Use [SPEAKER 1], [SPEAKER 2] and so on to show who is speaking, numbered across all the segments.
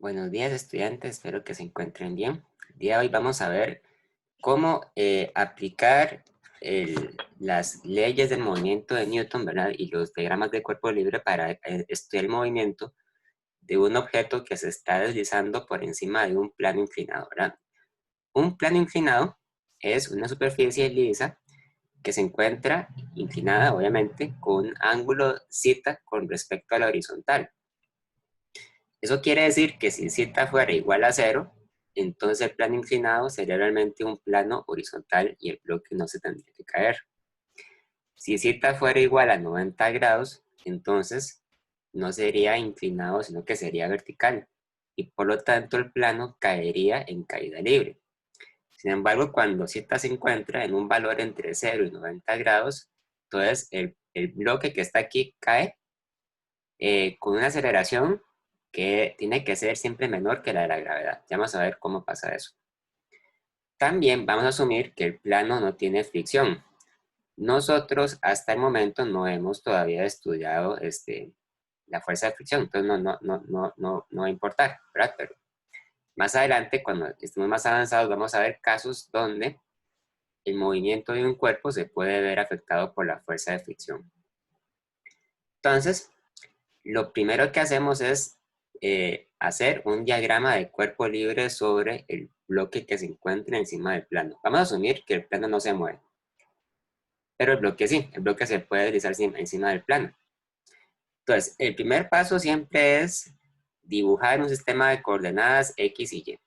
[SPEAKER 1] Buenos días, estudiantes, espero que se encuentren bien. El día de hoy vamos a ver cómo aplicar las leyes del movimiento de Newton, ¿verdad? Y los diagramas de cuerpo libre para estudiar el movimiento de un objeto que se está deslizando por encima de un plano inclinado, ¿verdad? Un plano inclinado es una superficie lisa que se encuentra inclinada, obviamente, con un ángulo θ con respecto a la horizontal. Eso quiere decir que si z fuera igual a cero, entonces el plano inclinado sería realmente un plano horizontal y el bloque no se tendría que caer. Si z fuera igual a 90 grados, entonces no sería inclinado, sino que sería vertical. Y por lo tanto el plano caería en caída libre. Sin embargo, cuando z se encuentra en un valor entre 0 y 90 grados, entonces el bloque que está aquí cae con una aceleración que tiene que ser siempre menor que la de la gravedad. Ya vamos a ver cómo pasa eso. También vamos a asumir que el plano no tiene fricción. Nosotros hasta el momento no hemos todavía estudiado la fuerza de fricción, entonces no va a importar, ¿verdad? Pero más adelante, cuando estemos más avanzados, vamos a ver casos donde el movimiento de un cuerpo se puede ver afectado por la fuerza de fricción. Entonces, lo primero que hacemos es hacer un diagrama de cuerpo libre sobre el bloque que se encuentra encima del plano. Vamos a asumir que el plano no se mueve, pero el bloque sí, el bloque se puede deslizar encima del plano. Entonces, el primer paso siempre es dibujar un sistema de coordenadas X y Y.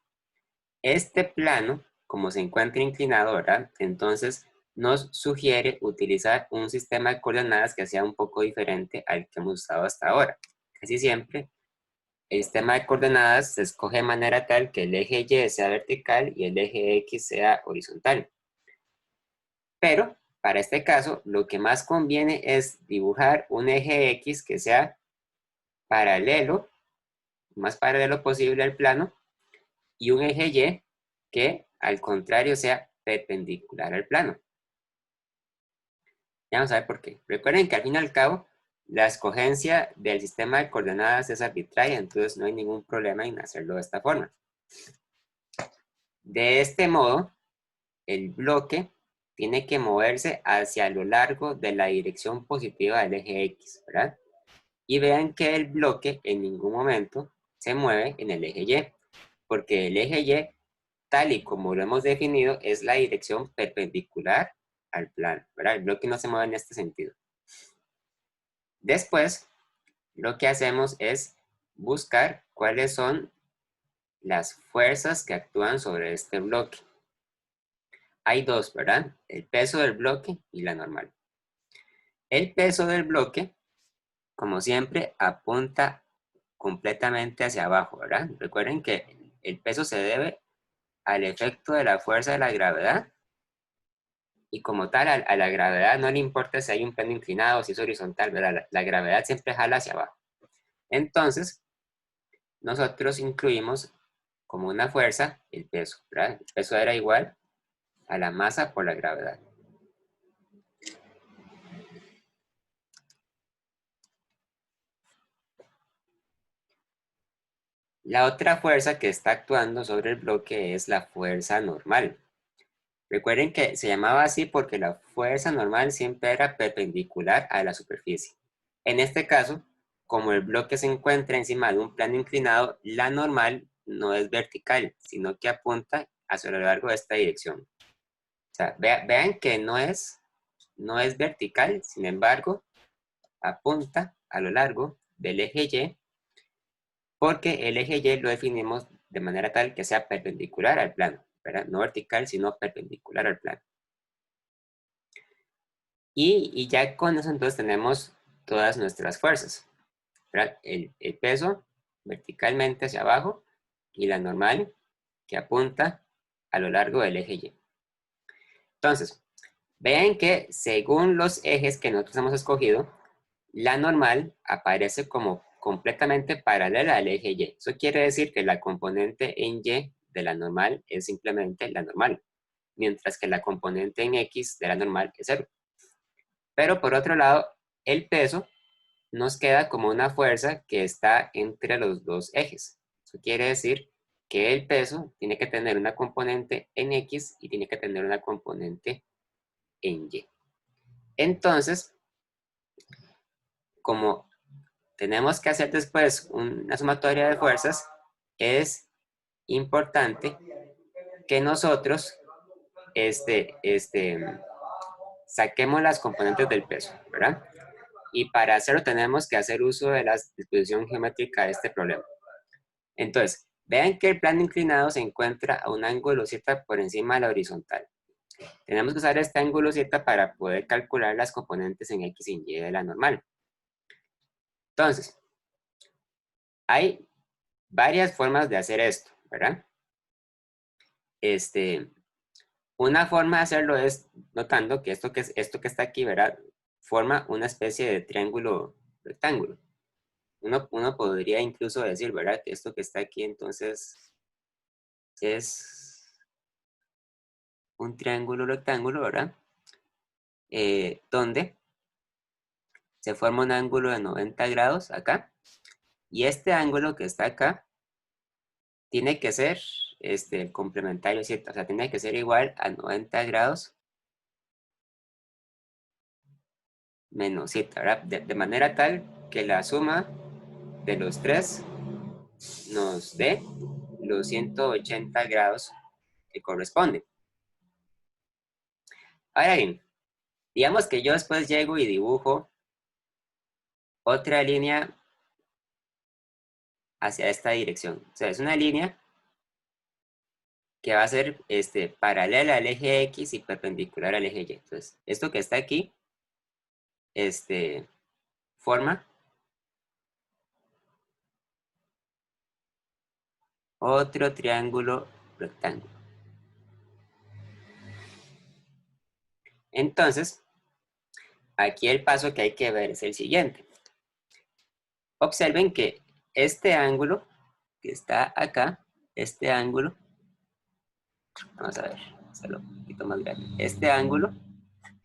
[SPEAKER 1] Este plano, como se encuentra inclinado, ¿verdad? Entonces, nos sugiere utilizar un sistema de coordenadas que sea un poco diferente al que hemos usado hasta ahora. Casi siempre el sistema de coordenadas se escoge de manera tal que el eje Y sea vertical y el eje X sea horizontal. Pero, para este caso, lo que más conviene es dibujar un eje X que sea paralelo, lo más paralelo posible al plano, y un eje Y que, al contrario, sea perpendicular al plano. Ya vamos a ver por qué. Recuerden que al fin y al cabo, la escogencia del sistema de coordenadas es arbitraria, entonces no hay ningún problema en hacerlo de esta forma. De este modo, el bloque tiene que moverse hacia lo largo de la dirección positiva del eje X, ¿verdad? Y vean que el bloque en ningún momento se mueve en el eje Y, porque el eje Y, tal y como lo hemos definido, es la dirección perpendicular al plano, ¿verdad? El bloque no se mueve en este sentido. Después, lo que hacemos es buscar cuáles son las fuerzas que actúan sobre este bloque. Hay dos, ¿verdad? El peso del bloque y la normal. El peso del bloque, como siempre, apunta completamente hacia abajo, ¿verdad? Recuerden que el peso se debe al efecto de la fuerza de la gravedad y como tal a la gravedad no le importa si hay un plano inclinado o si es horizontal, ¿verdad? La gravedad siempre jala hacia abajo. Entonces, nosotros incluimos como una fuerza el peso, ¿verdad? El peso era igual a la masa por la gravedad. La otra fuerza que está actuando sobre el bloque es la fuerza normal. Recuerden que se llamaba así porque la fuerza normal siempre era perpendicular a la superficie. En este caso, como el bloque se encuentra encima de un plano inclinado, la normal no es vertical, sino que apunta hacia lo largo de esta dirección. O sea, vean que no es vertical, sin embargo, apunta a lo largo del eje Y, porque el eje Y lo definimos de manera tal que sea perpendicular al plano, ¿verdad? No vertical, sino perpendicular al plano. Y ya con eso entonces tenemos todas nuestras fuerzas, ¿verdad? El peso verticalmente hacia abajo y la normal que apunta a lo largo del eje Y. Entonces, vean que según los ejes que nosotros hemos escogido, la normal aparece como completamente paralela al eje Y. Eso quiere decir que la componente en Y de la normal es simplemente la normal, mientras que la componente en X de la normal es cero. Pero por otro lado, el peso nos queda como una fuerza que está entre los dos ejes. Eso quiere decir que el peso tiene que tener una componente en X y tiene que tener una componente en Y. Entonces, como tenemos que hacer después una sumatoria de fuerzas, es importante que nosotros saquemos las componentes del peso, ¿verdad? Y para hacerlo tenemos que hacer uso de la disposición geométrica de este problema. Entonces, vean que el plano inclinado se encuentra a un ángulo Z por encima de la horizontal. Tenemos que usar este ángulo Z para poder calcular las componentes en X y en Y de la normal. Entonces, hay varias formas de hacer esto, ¿verdad? Una forma de hacerlo es notando que esto que está aquí, ¿verdad? Forma una especie de triángulo rectángulo. Uno podría incluso decir, ¿verdad? Que esto que está aquí entonces es un triángulo rectángulo, ¿verdad? Donde se forma un ángulo de 90 grados acá. Y este ángulo que está acá tiene que ser complementario, ¿cierto? O sea, tiene que ser igual a 90 grados menos 7, ¿verdad? De manera tal que la suma de los tres nos dé los 180 grados que corresponden. Ahora bien, digamos que yo después llego y dibujo otra línea hacia esta dirección. O sea, es una línea que va a ser paralela al eje X y perpendicular al eje Y. Entonces, esto que está aquí, forma otro triángulo rectángulo. Entonces, aquí el paso que hay que ver es el siguiente. Observen que este ángulo que está acá, este ángulo, vamos a ver, hacerlo un poquito más grande. Este ángulo,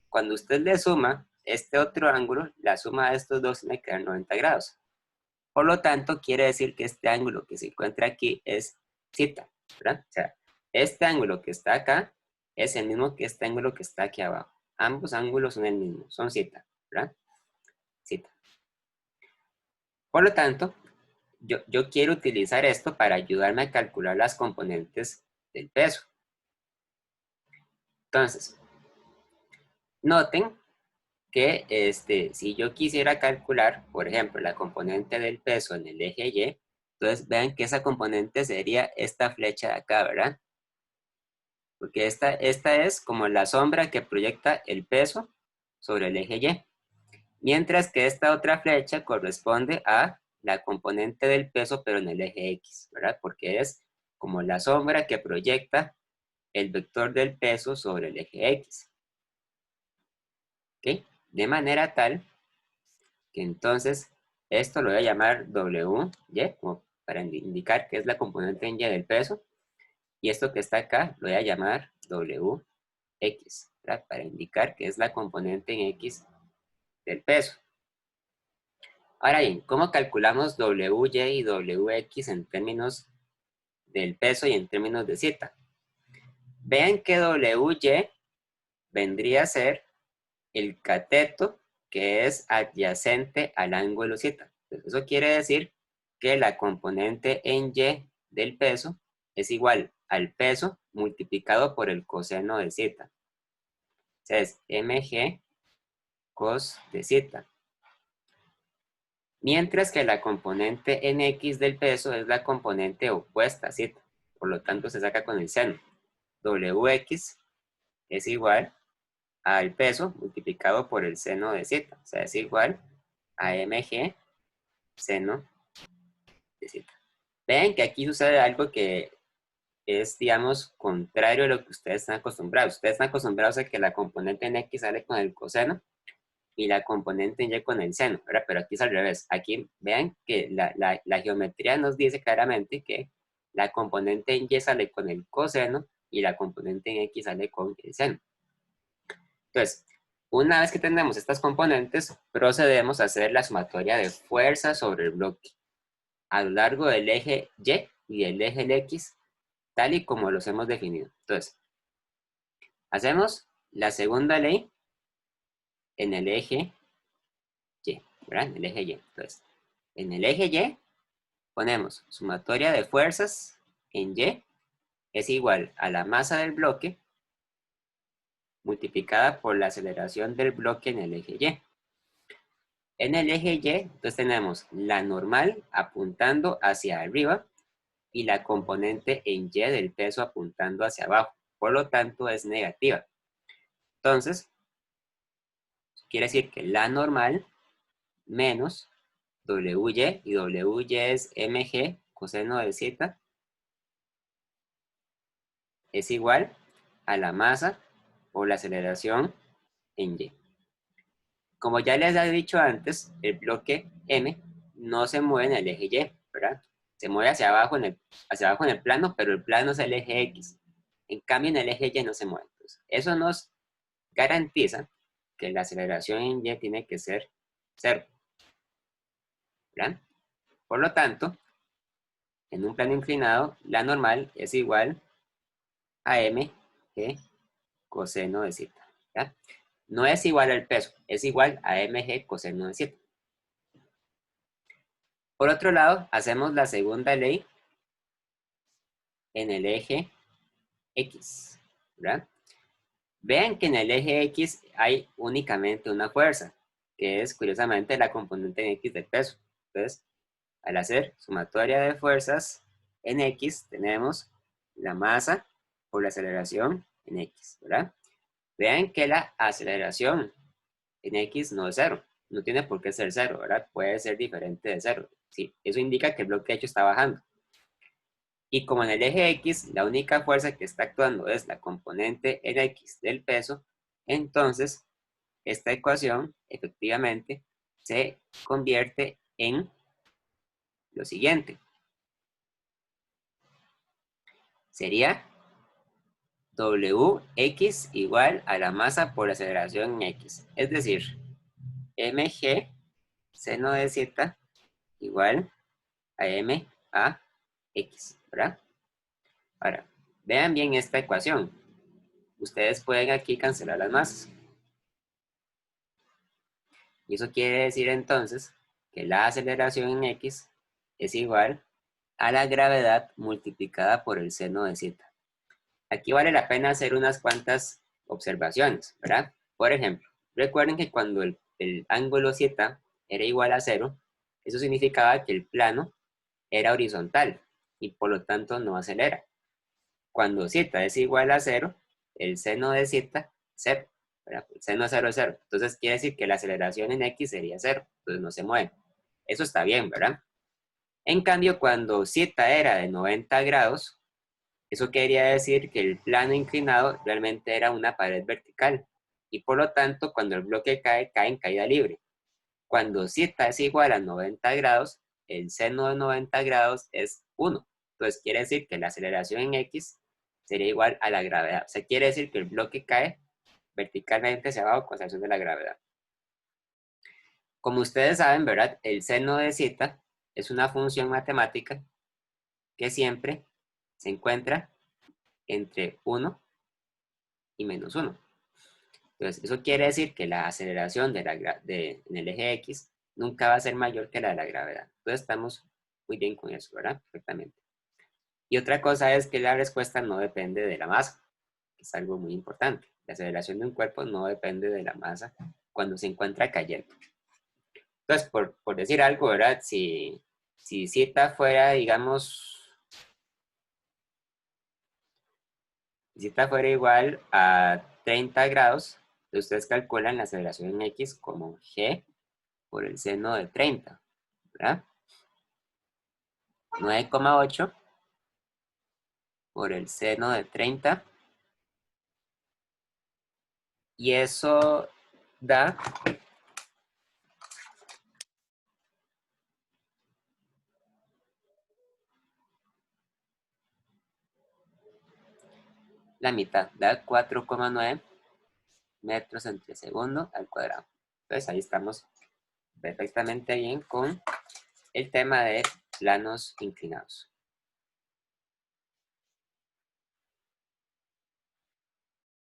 [SPEAKER 1] cuando usted le suma este otro ángulo, la suma de estos dos tiene que dar 90 grados. Por lo tanto, quiere decir que este ángulo que se encuentra aquí es θ, ¿verdad? O sea, este ángulo que está acá es el mismo que este ángulo que está aquí abajo. Ambos ángulos son el mismo, son θ, ¿verdad? θ. Por lo tanto, yo quiero utilizar esto para ayudarme a calcular las componentes del peso. Entonces, noten que si yo quisiera calcular, por ejemplo, la componente del peso en el eje Y, entonces vean que esa componente sería esta flecha de acá, ¿verdad? Porque esta es como la sombra que proyecta el peso sobre el eje Y. Mientras que esta otra flecha corresponde a la componente del peso, pero en el eje X, ¿verdad? Porque es como la sombra que proyecta el vector del peso sobre el eje X. ¿Ok? De manera tal que entonces esto lo voy a llamar WY, como para indicar que es la componente en Y del peso. Y esto que está acá lo voy a llamar WX, ¿verdad? Para indicar que es la componente en X del peso. Ahora bien, ¿cómo calculamos WY y WX en términos del peso y en términos de Z? Vean que WY vendría a ser el cateto que es adyacente al ángulo Z. Entonces, eso quiere decir que la componente en Y del peso es igual al peso multiplicado por el coseno de Z. O sea, es mg cos de Z. Mientras que la componente en X del peso es la componente opuesta a Z. Por lo tanto, se saca con el seno. Wx es igual al peso multiplicado por el seno de Z. O sea, es igual a mg seno de Z. Ven que aquí sucede algo que es, digamos, contrario a lo que ustedes están acostumbrados. Ustedes están acostumbrados a que la componente en X sale con el coseno y la componente en Y con el seno, ¿verdad? Pero aquí es al revés. Aquí vean que la geometría nos dice claramente que la componente en Y sale con el coseno y la componente en X sale con el seno. Entonces, una vez que tenemos estas componentes, procedemos a hacer la sumatoria de fuerza sobre el bloque a lo largo del eje Y y el eje del X tal y como los hemos definido. Entonces, hacemos la segunda ley en el eje Y, ¿verdad? En el eje Y. Entonces, en el eje Y ponemos sumatoria de fuerzas en Y es igual a la masa del bloque multiplicada por la aceleración del bloque en el eje Y. En el eje Y, entonces tenemos la normal apuntando hacia arriba y la componente en Y del peso apuntando hacia abajo. Por lo tanto, es negativa. Entonces, quiere decir que la normal menos WY, y WY es mg coseno de z, es igual a la masa o la aceleración en Y. Como ya les he dicho antes, el bloque M no se mueve en el eje Y, ¿verdad? Se mueve hacia abajo en el plano, pero el plano es el eje X. En cambio, en el eje Y no se mueve. Entonces, eso nos garantiza que la aceleración en Y tiene que ser 0, ¿verdad? Por lo tanto, en un plano inclinado, la normal es igual a mg coseno de z, ¿verdad? No es igual al peso, es igual a mg coseno de z. Por otro lado, hacemos la segunda ley en el eje X, ¿verdad? Vean que en el eje X hay únicamente una fuerza, que es curiosamente la componente en X del peso. Entonces, al hacer sumatoria de fuerzas en X, tenemos la masa por la aceleración en X, ¿verdad? Vean que la aceleración en X no es 0, no tiene por qué ser 0, ¿verdad? Puede ser diferente de 0. Sí, eso indica que el bloque hecho está bajando. Y como en el eje X la única fuerza que está actuando es la componente en X del peso, entonces esta ecuación efectivamente se convierte en lo siguiente. Sería Wx igual a la masa por la aceleración en X. Es decir, mg seno de z igual a m a x, ¿verdad? Ahora, vean bien esta ecuación. Ustedes pueden aquí cancelar las masas. Y eso quiere decir entonces que la aceleración en X es igual a la gravedad multiplicada por el seno de z. Aquí vale la pena hacer unas cuantas observaciones, ¿verdad? Por ejemplo, recuerden que cuando el ángulo z era igual a 0, eso significaba que el plano era horizontal y por lo tanto no acelera. Cuando z es igual a 0, el seno de z, 0. ¿Verdad? El seno de 0 es 0. Entonces quiere decir que la aceleración en x sería 0. Entonces no se mueve. Eso está bien, ¿verdad? En cambio, cuando z era de 90 grados, eso quería decir que el plano inclinado realmente era una pared vertical. Y por lo tanto, cuando el bloque cae, cae en caída libre. Cuando z es igual a 90 grados, el seno de 90 grados es 1. Entonces quiere decir que la aceleración en x sería igual a la gravedad. O sea, quiere decir que el bloque cae verticalmente hacia abajo con la acción de la gravedad. Como ustedes saben, ¿verdad? El seno de z es una función matemática que siempre se encuentra entre 1 y menos 1. Entonces, eso quiere decir que la aceleración en el eje X nunca va a ser mayor que la de la gravedad. Entonces, estamos muy bien con eso, ¿verdad? Perfectamente. Y otra cosa es que la respuesta no depende de la masa, que es algo muy importante. La aceleración de un cuerpo no depende de la masa cuando se encuentra cayendo. Entonces, por decir algo, ¿verdad? Si Z fuera, digamos, si Z fuera igual a 30 grados, ustedes calculan la aceleración en X como G por el seno de 30, ¿verdad? 9,8 por el seno de 30. Y eso da la mitad, da 4,9 metros entre segundo al cuadrado. Entonces ahí estamos perfectamente bien con el tema de planos inclinados.